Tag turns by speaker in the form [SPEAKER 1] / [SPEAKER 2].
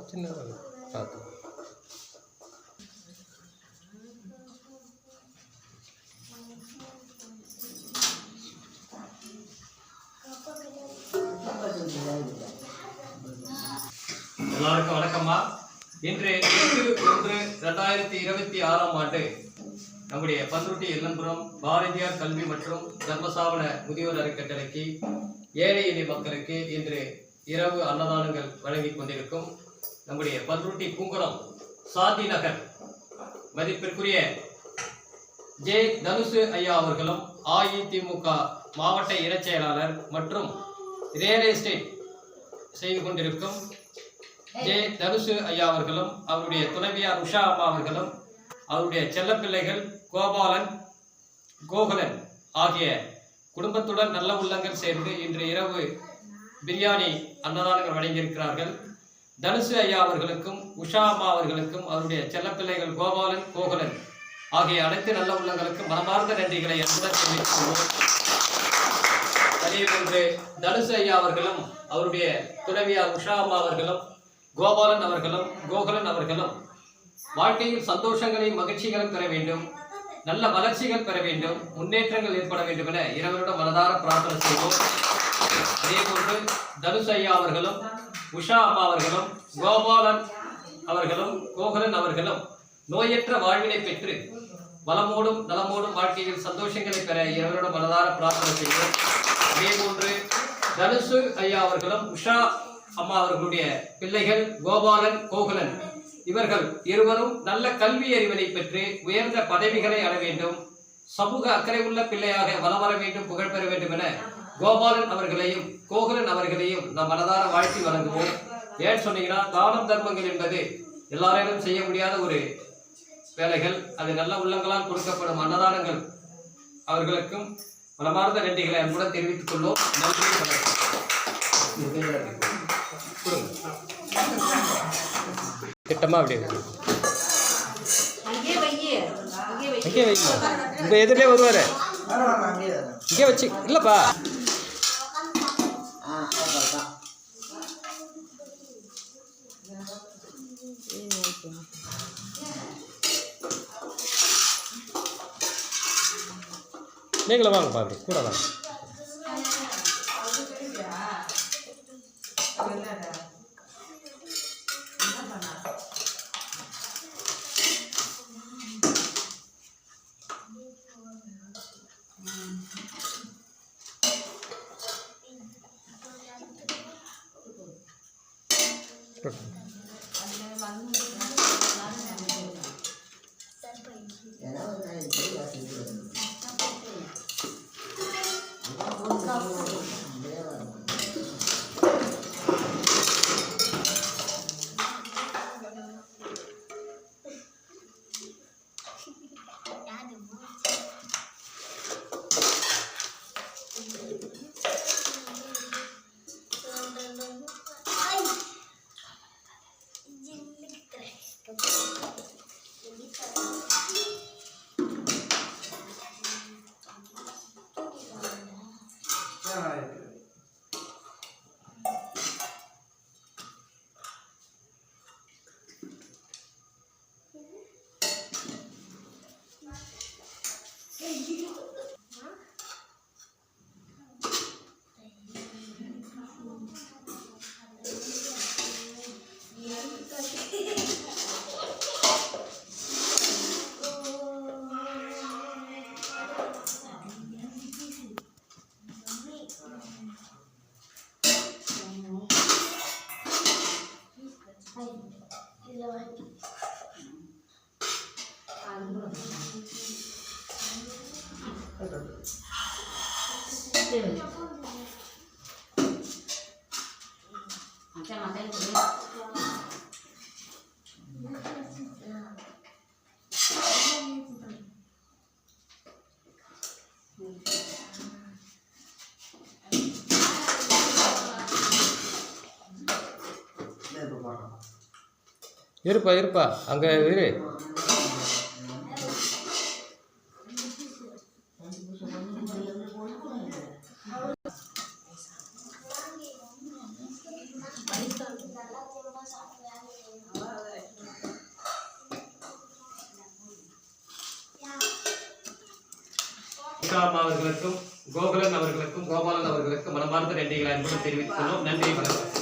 [SPEAKER 1] சின்ன பார்த்து எல்லாருக்கும் வணக்கம்மா. இன்று 8/1/2026 நம்முடைய பன்ருட்டி எல்லம்புரம் பாரதியார் கல்வி மற்றும் தர்மசாவன முதியோர் அறக்கட்டளைக்கு ஏழை எளிய மக்களுக்கு இன்று இரவு அன்னதானங்கள் வழங்கி கொண்டிருக்கும் நம்முடைய பன்ருட்டி குங்குரம் சாந்தி நகர் மதிப்பிற்குரிய ஜே தனுசு ஐயா அவர்களும் அதிமுக மாவட்ட இணைச் செயலாளர் மற்றும் ரியல் எஸ்டேட் செய்து கொண்டிருக்கும் ஜே தனுசு ஐயா அவர்களும் அவருடைய துணைவியார் உஷா அம்மா அவர்களும் அவருடைய செல்லப்பிள்ளைகள் கோபாலன் கோகுலன் ஆகிய குடும்பத்துடன் நல்ல உள்ளங்கள் சேர்ந்து இன்று இரவு பிரியாணி அன்னதானங்கள் வழங்கியிருக்கிறார்கள். தனுசு ஐயா அவர்களுக்கும் உஷா அம்மா அவர்களுக்கும் அவருடைய செல்லப்பிள்ளைகள் கோபாலன் கோகுலன் ஆகிய அனைத்து நல்ல உள்ளங்களுக்கும் மனமார்ந்த நன்றிகளை அன்புடன் தெரிவித்துள்ளோம். அதேபோன்று தனுசு ஐயா அவர்களும் அவருடைய துணைவியார் உஷா அம்மா அவர்களும் கோபாலன் அவர்களும் கோகுலன் அவர்களும் வாழ்க்கையில் சந்தோஷங்களையும் மகிழ்ச்சிகளும் பெற வேண்டும், நல்ல வளர்ச்சிகள் பெற வேண்டும், முன்னேற்றங்கள் ஏற்பட வேண்டும் என இருவருடன் மனதார பிரார்த்தனை செய்வோம். அதே போன்று தனுசு ஐயா அவர்களும் உஷா அம்மா அவர்களும் கோபாலன் அவர்களும் கோகுலன் அவர்களும் நோயற்ற வாழ்வினை பெற்று வளமோடும் நலமோடும் வாழ்க்கையில் சந்தோஷங்களை பெற இருவருடன் மனதார பிரார்த்தனை செய்வோம். அதே போன்று தனுசு ஐயா அவர்களும் உஷா அம்மா அவர்களுடைய பிள்ளைகள் கோபாலன் கோகுலன் இவர்கள் இருவரும் நல்ல கல்வி அறிவினை பெற்று உயர்ந்த பதவிகளை அடைய வேண்டும், சமூக அக்கறை உள்ள பிள்ளையாக வலம் வர வேண்டும், புகழ் பெற வேண்டும் என கோபாலன் அவர்களையும் கோகுலன் அவர்களையும் நாம் மனதார வாழ்த்தி வழங்குவோம். ஏன் சொன்னீங்கன்னா, தானம் தர்மங்கள் என்பது எல்லாராலும் செய்ய முடியாத ஒரு வேலைகள். அது நல்ல உள்ளங்களால் கொடுக்கப்படும் அன்னதானங்கள். அவர்களுக்கும் மனமார்ந்த நன்றிகளை அன்புடன் தெரிவித்துக் கொள்வோம். நன்றி, திட்டமா அப்படி இங்கே வைங்க. உங்க எதிரே வருவாரு, இங்கே வச்சு இல்லப்பா. நீங்களும் வாங்கப்பா, அப்படி கூட வாங்க.
[SPEAKER 2] Macam-macam
[SPEAKER 1] இருப்பா அங்கே இரு. உஷாமா அவர்களுக்கும் கோகுலன் அவர்களுக்கும் கோபாலன் அவர்களுக்கும் மனமார்ந்த நன்றிகளை அன்புடன் தெரிவித்துக் கொள்வோம். நன்றி, வணக்கம்.